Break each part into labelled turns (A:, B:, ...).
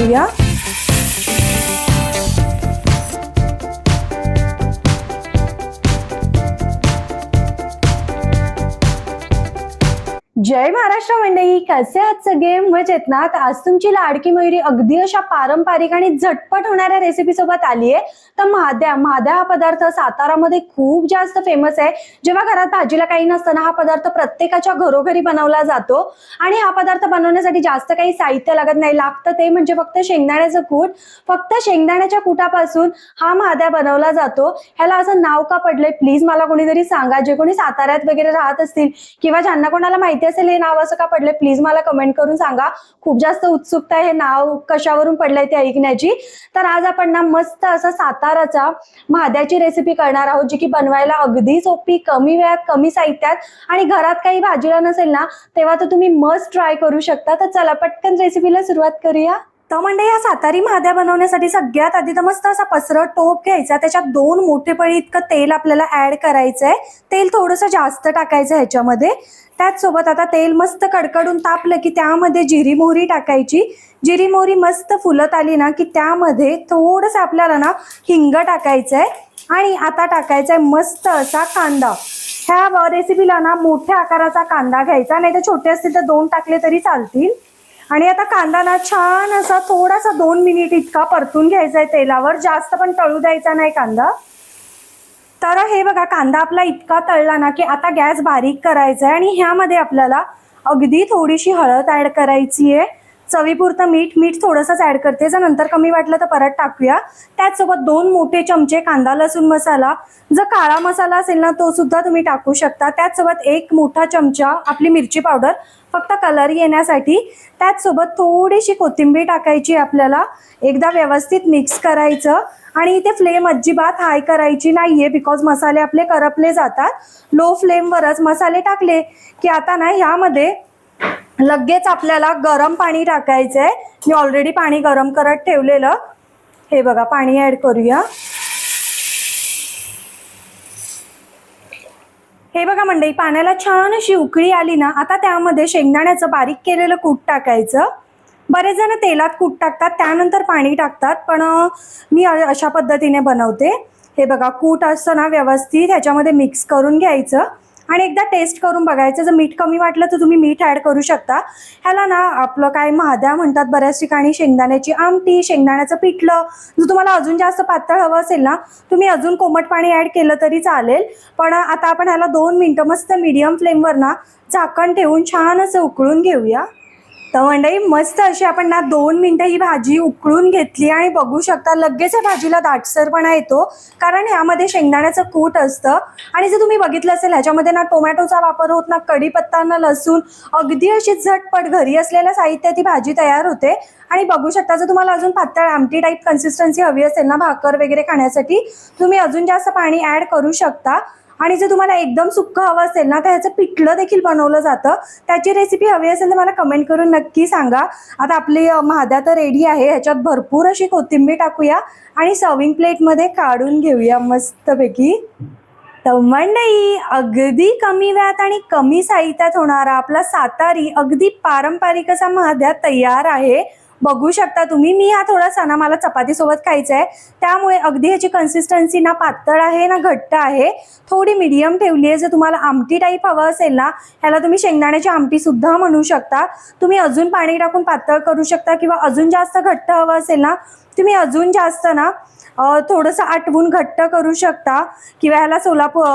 A: घेऊया। जय महाराष्ट्र मंडळी, कसे आहात सगळे? मजेत ना? आज तुमची लाडकी मयुरी अगदी अशा पारंपरिक आणि झटपट होणाऱ्या रेसिपी सोबत आली आहे। तर महाद्या हा पदार्थ सातारामध्ये खूप जास्त फेमस आहे। जेव्हा घरात भाजीला काही नसताना हा पदार्थ प्रत्येकाच्या घरोघरी बनवला जातो आणि हा पदार्थ बनवण्यासाठी जास्त काही साहित्य लागत नाही। लागतं ते म्हणजे फक्त शेंगदाण्याचं कूट। फक्त शेंगदाण्याच्या कुटापासून हा महाद्या बनवला जातो। ह्याला असं नाव का पडलंय प्लीज मला कोणीतरी सांगा। जे कोणी साताऱ्यात वगैरे राहत असतील किंवा ज्यांना कोणाला माहिती असेल हे नाव असं का पडलंय प्लीज मला कमेंट करून सांगा। खूप जास्त उत्सुकता आहे हे नाव कशावरून पडलंय ते ऐकण्याची। तर आज आपण ना मस्त असं साताराचा महाद्याची रेसिपी करणार आहोत, जी की बनवायला अगदी सोपी, कमी वेळात, कमी साहित्यात आणि घरात काही भाजीला नसेल ना तेव्हा तर तुम्ही मस्ट ट्राय करू शकता। तर चला पटकन रेसिपीला सुरुवात करूया। तर म्हणजे या सातारी महाद्या बनवण्यासाठी सगळ्यात आधी तर मस्त असा पसरट टोप घ्यायचा, त्याच्यात 2 मोठे पळी इतकं तेल आपल्याला ऍड करायचंय। तेल थोडंसं जास्त टाकायचं ह्याच्यामध्ये। त्याच सोबत आता तेल मस्त कडकडून तापलं की त्यामध्ये जिरी मोहरी टाकायची। जिरी मोहरी मस्त फुलत आली ना की त्यामध्ये थोडंसं आपल्याला ना हिंग टाकायचंय आणि आता टाकायचंय मस्त असा कांदा। ह्या रेसिपीला ना मोठ्या आकाराचा कांदा घ्यायचा, नाही तर छोटे असतील तर 2 टाकले तरी चालतील। आणि आता कांदा ना छान असा थोडासा 2 मिनिट इतका परतून घ्यायचा आहे तेलावर, जास्त पण तळू द्यायचा नाही कांदा। तर हे बघा कांदा आपला इतका तळला ना की आता गॅस बारीक करायचा आहे आणि ह्यामध्ये आपल्याला अगदी थोडीशी हळद ऍड करायची आहे। चवीपुरतं मीठ थोडंसंच ऍड करते, जर नंतर कमी वाटलं तर परत टाकूया। त्याचसोबत 2 मोठे चमचे कांदा लसूण मसाला, जर काळा मसाला असेल ना तो सुद्धा तुम्ही टाकू शकता। त्याचसोबत 1 मोठा चमचा आपली मिरची पावडर फक्त कलर येण्यासाठी। त्याचसोबत थोडीशी कोथिंबीर टाकायची आपल्याला। एकदा व्यवस्थित मिक्स करायचं आणि इथे फ्लेम अजिबात हाय करायची नाहीये, बिकॉज मसाले आपले करपले जातात। लो फ्लेमवरच मसाले टाकले की आता ना ह्यामध्ये लगेच आपल्याला गरम पाणी टाकायचंय। मी ऑलरेडी पाणी गरम करत ठेवलेलं, हे बघा पाणी ऍड करूया। हे बघा मंडळी पाण्याला छान अशी उकळी आली ना, आता त्यामध्ये शेंगदाण्याचं बारीक केलेलं कूट टाकायचं। बरेच जण तेलात कूट टाकतात त्यानंतर पाणी टाकतात, पण मी अशा पद्धतीने बनवते। हे बघा कूट असतं ना व्यवस्थित ह्याच्यामध्ये मिक्स करून घ्यायचं आणि एकदा टेस्ट करून बघायचं। जर मीठ कमी वाटलं तर तुम्ही मीठ ऍड करू शकता। ह्याला ना आपलं काय महाद्या म्हणतात बऱ्याच ठिकाणी, शेंगदाण्याची आमटी, शेंगदाण्याचं पिठलं। जर तुम्हाला अजून जास्त पातळ हवं असेल ना तुम्ही अजून कोमट पाणी ऍड केलं तरी चालेल। पण आता आपण ह्याला 2 मिनिटं मस्त मीडियम फ्लेमवर ना झाकण ठेवून छान असं उकळून घेऊया। तर मंडळी मस्त अशी आपण ना 2 मिनिटं ही भाजी उकळून घेतली आणि बघू शकता लगेच या भाजीला दाटसरपणा येतो, कारण ह्यामध्ये शेंगदाण्याचं कूट असतं। आणि जर तुम्ही बघितलं असेल ह्याच्यामध्ये ना टोमॅटोचा वापर होत ना, कढीपत्ता ना लसूण, अगदी अशी झटपट घरी असलेल्या साहित्यात ती भाजी तयार होते। आणि बघू शकता जर तुम्हाला अजून पातळ आमटी टाईप कन्सिस्टन्सी हवी असेल ना भाकर वगैरे खाण्यासाठी, तुम्ही अजून जास्त पाणी ऍड करू शकता। आणि जर तुम्हाला एकदम सुक्क हवं असेल ना तर ह्याचं पिठलं देखील बनवलं जातं। त्याची रेसिपी हवी असेल तर मला कमेंट करून नक्की सांगा। आता आपली महाद्या तर रेडी आहे, ह्याच्यात भरपूर अशी कोथिंबीर टाकूया आणि सर्विंग प्लेटमध्ये काढून घेऊया मस्तपैकी। तर मंडळी अगदी कमी वेळात आणि कमी साहित्यात होणारा आपला सातारी अगदी पारंपरिक असा महाद्या तयार आहे। बघू शकता तुम्ही, मी हा थोडासा ना मला चपाती सोबत खायचा आहे, त्यामुळे अगदी ह्याची कन्सिस्टन्सी ना पातळ आहे ना घट्ट आहे, थोडी मीडियम ठेवली आहे। जर तुम्हाला आमटी टाईप हवं असेल ना ह्याला तुम्ही शेंगदाण्याची आमटी सुद्धा म्हणू शकता। तुम्ही अजून पाणी टाकून पातळ करू शकता किंवा अजून जास्त घट्ट हवं असेल ना तुम्ही अजून जास्त ना थोडंसं आटवून घट्ट करू शकता। किंवा ह्याला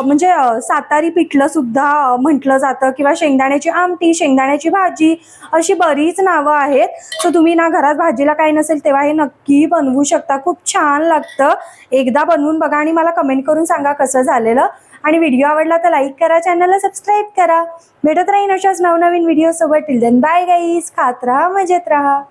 A: म्हणजे सातारी पिठलं सुद्धा म्हटलं जातं किंवा शेंगदाण्याची आमटी, शेंगदाण्याची भाजी, अशी बरीच नावं आहेत। सो तुम्ही ना घरात भाजीला काही नसेल तेव्हा हे नक्की बनवू शकता, खूप छान लागतं। एकदा बनवून बघा आणि मला कमेंट करून सांगा कसं झालेलं। आणि व्हिडिओ आवडला तर लाईक करा, चॅनलला सबस्क्राईब करा। भेटत राहीन अशाच नवनवीन व्हिडिओ सोबत। टिल देन बाय गाईज, खात राहा, मजेत राहा।